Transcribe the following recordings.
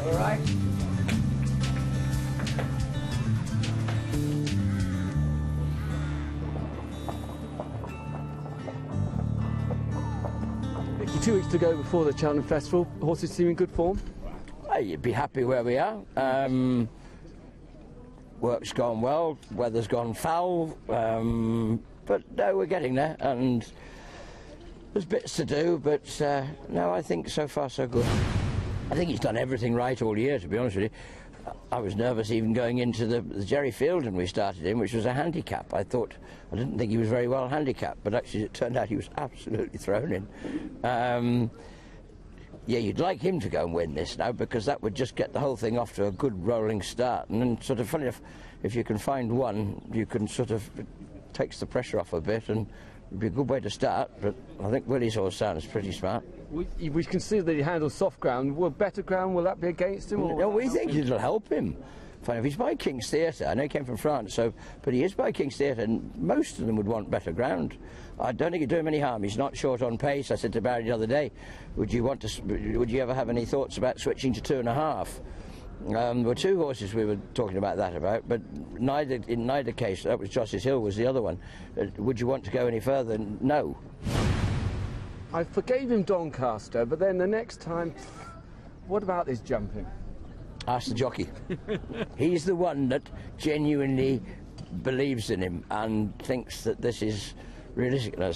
All right. Nicky, 2 weeks to go before the Cheltenham Festival. Horses seem in good form? You'd be happy where we are. Work's gone well, weather's gone foul, but no, we're getting there, and there's bits to do, but no, I think so far so good. I think he's done everything right all year, to be honest with you. I was nervous even going into the Jerry Field and we started in, which was a handicap. I didn't think he was very well handicapped, but actually it turned out he was absolutely thrown in. Yeah, you'd like him to go and win this now, because that would just get the whole thing off to a good rolling start. And then sort of funny enough, if you can find one, you can sort of, it takes the pressure off a bit, and it'd be a good way to start. But I think Willie's horse sounds pretty smart. We can see that he handles soft ground. Will better ground, will that be against him? Or no, we think it'll help him. Funny enough, he's by King's Theatre. I know he came from France, but he is by King's Theatre, and most of them would want better ground. I don't think he'd do him any harm. He's not short on pace. I said to Barry the other day, would you ever have any thoughts about switching to 2.5? There were 2 horses we were talking about that about, but in neither case, that was Joss's Hill was the other one. Would you want to go any further? No. I forgave him Doncaster, but then the next time, what about this jumping? Ask the jockey. He's the one that genuinely believes in him and thinks that this is realistic. And I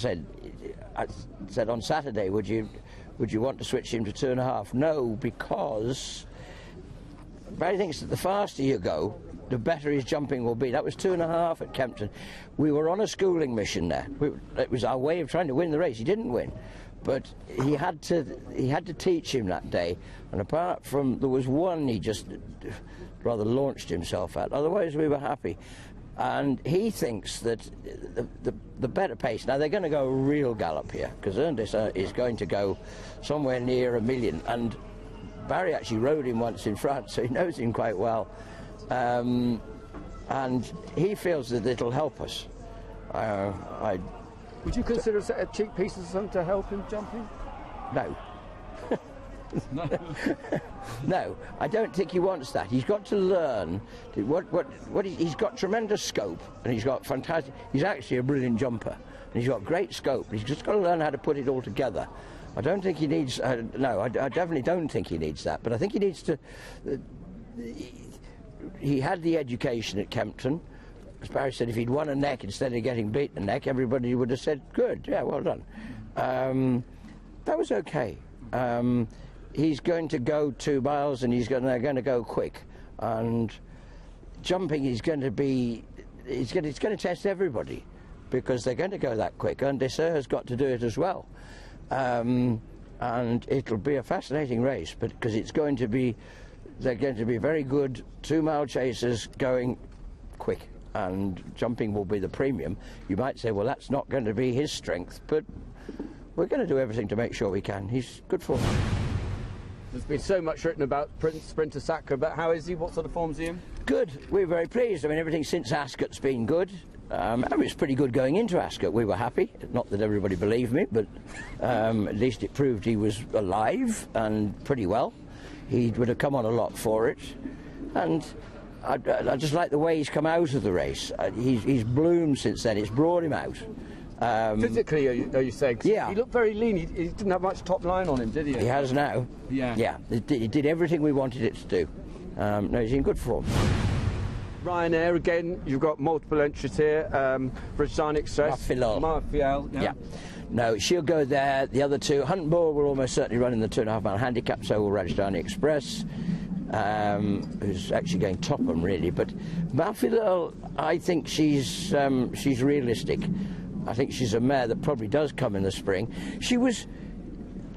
said on Saturday, would you want to switch him to 2.5? No, because Barry thinks that the faster you go, the better his jumping will be. That was 2.5 at Kempton. We were on a schooling mission there. It was our way of trying to win the race. He didn't win, but he had to teach him that day. And apart from, there was one he just rather launched himself at. Otherwise, we were happy. And he thinks that the better pace. Now they're going to go a real gallop here, because Ernest is going to go somewhere near 1 million. And Barry actually rode him once in France, so he knows him quite well. And he feels that it'll help us. Would you consider a set of cheek pieces or something to help him jumping? No. No. No, I don't think he wants that. He's got to learn he's got tremendous scope, and he's got fantastic. He's actually a brilliant jumper, and he's got great scope. But he's just got to learn how to put it all together. I don't think he needs. No, I definitely don't think he needs that. But I think he needs to. He had the education at Kempton. As Barry said, if he'd won a neck instead of getting beaten a neck, everybody would have said, "Good, yeah, well done." That was okay. He's going to go 2 miles, and they're going to go quick. And jumping is going to be, it's going to test everybody, because they're going to go that quick. And Dessert has got to do it as well. And it'll be a fascinating race, because they're going to be very good 2-mile chasers going quick, and jumping will be the premium. You might say, well, that's not going to be his strength, but we're going to do everything to make sure we can. He's good form. There's been so much written about Sprinter Sacre, but how is he? What sort of form's he in? Good. We're very pleased. I mean, everything since Ascot's been good. It was pretty good going into Ascot. We were happy. Not that everybody believed me, but at least it proved he was alive and pretty well. He would have come on a lot for it. And I just like the way he's come out of the race. He's bloomed since then. It's brought him out. Physically, are you saying? Yeah. He looked very lean. He didn't have much top line on him, did he? He has now. Yeah. Yeah. It did everything we wanted it to do. No, he's in good form. Ryanair, again, you've got multiple entries here. Britannic Express. Marfiel. Yeah. No, she'll go there. The other 2, Hunt and Ball will almost certainly run in the 2.5-mile handicap, so will Rajdhani Express, who's actually going Topham, really. But Marfiel, I think she's realistic. I think she's a mare that probably does come in the spring. She was,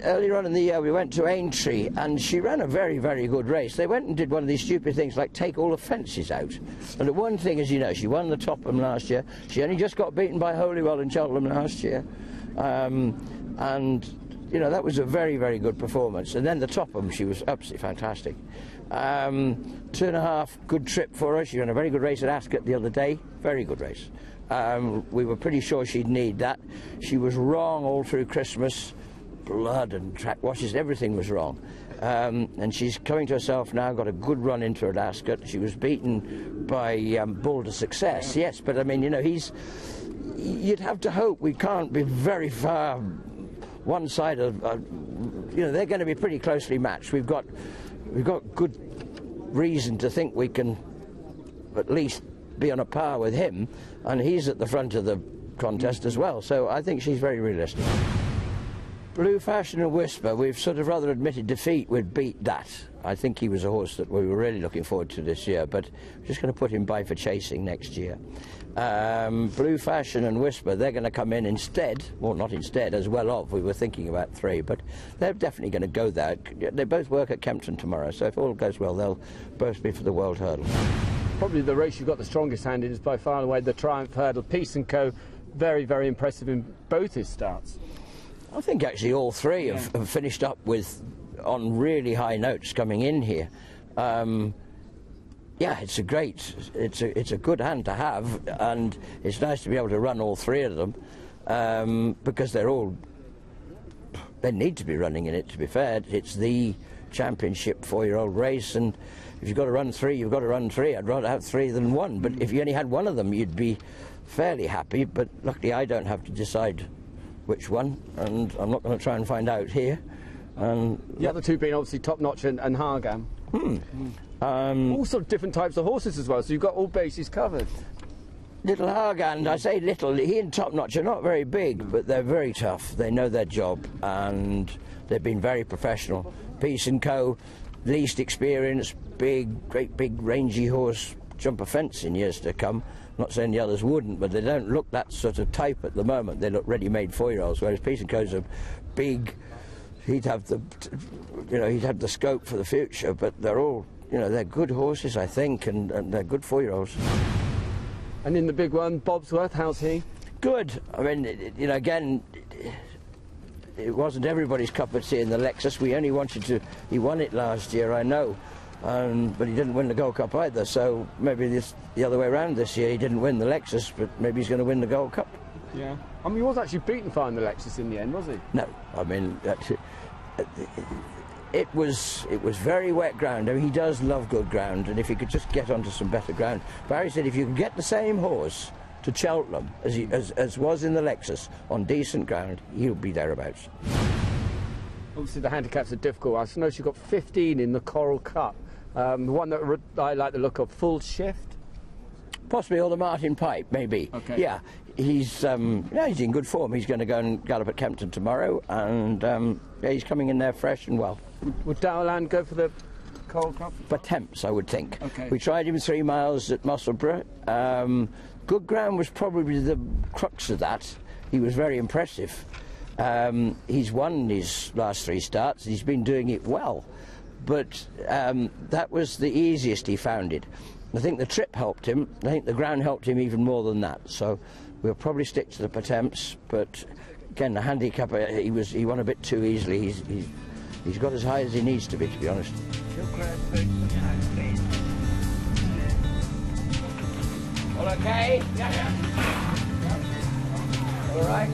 earlier on in the year, we went to Aintree, and she ran a very, very good race. They went and did one of these stupid things like take all the fences out. And the one thing, as you know, she won the Topham last year. She only just got beaten by Holywell in Cheltenham last year. And, you know, that was a very, very good performance. And then the Topham, she was absolutely fantastic. 2.5, good trip for her. She ran a very good race at Ascot the other day. Very good race. We were pretty sure she'd need that. She was wrong all through Christmas. blood and track washes, everything was wrong. And she's coming to herself now, got a good run into her Ascot. She was beaten by Bull to Success, yes, but I mean, you know, you'd have to hope we can't be very far one side of, you know, they're going to be pretty closely matched. We've got good reason to think we can at least be on a par with him, and he's at the front of the contest as well, so I think she's very realistic. Blue Fashion and Whisper, we've sort of rather admitted defeat. We'd beat that. I think he was a horse that we were really looking forward to this year, but we're just going to put him by for chasing next year. Blue Fashion and Whisper, they're going to come in instead, well, not instead, as well of. We were thinking about 3, but they're definitely going to go there. They both work at Kempton tomorrow, so if all goes well, they'll both be for the World Hurdle. Probably the race you've got the strongest hand in is by far and away the Triumph Hurdle. Peace & Co, very, very impressive in both his starts. I think actually all 3 have finished up on really high notes coming in here. Yeah, it's a good hand to have, and it's nice to be able to run all 3 of them, because they need to be running in it, to be fair. It's the championship 4-year-old race, and if you've got to run 3, you've got to run 3. I'd rather have 3 than 1, but if you only had 1 of them, you'd be fairly happy, but luckily I don't have to decide which one, and I'm not going to try and find out here. The other 2 being obviously Top Notch and Hargam. All sort of different types of horses as well, so you've got all bases covered. Little Hargand, I say little, he and Top Notch are not very big, but they're very tough. They know their job, and they've been very professional. Peace & Co, least experienced, great big rangy horse, jump a fence in years to come. Not saying the others wouldn't, but they don't look that sort of type at the moment. They look ready-made 4-year-olds, whereas Peace & Co's a big, he'd have the scope for the future, but they're all, you know, they're good horses, I think, and they're good 4-year-olds. And in the big one, Bobsworth, how's he? Good. I mean, you know, again, it wasn't everybody's cup of tea in the Lexus. We only wanted to, he won it last year, I know. But he didn't win the Gold Cup either, so maybe the other way around this year. He didn't win the Lexus, but maybe he's going to win the Gold Cup. Yeah. I mean, he was actually beaten fine the Lexus in the end, was he? No. I mean, it was very wet ground. I mean, he does love good ground, and if he could just get onto some better ground. Barry said if you can get the same horse to Cheltenham as was in the Lexus on decent ground, he'll be thereabouts. Obviously, the handicaps are difficult. I noticed you've got 15 in the Coral Cup. The one that I like the look of, Full Shift? Possibly, or the Martin Pipe, maybe. Okay. Yeah, he's in good form. He's going to go and gallop at Kempton tomorrow, and yeah, he's coming in there fresh and well. Would Dowland go for the Coral Cup? Attempts, I would think. Okay. We tried him 3 miles at Musselburgh. Good ground was probably the crux of that. He was very impressive. He's won his last 3 starts. He's been doing it well. But that was the easiest he found it. I think the trip helped him. I think the ground helped him even more than that. So we'll probably stick to the Patemps. But again, the handicap, he won a bit too easily. He's got as high as he needs to be honest. All okay? Yeah. All right.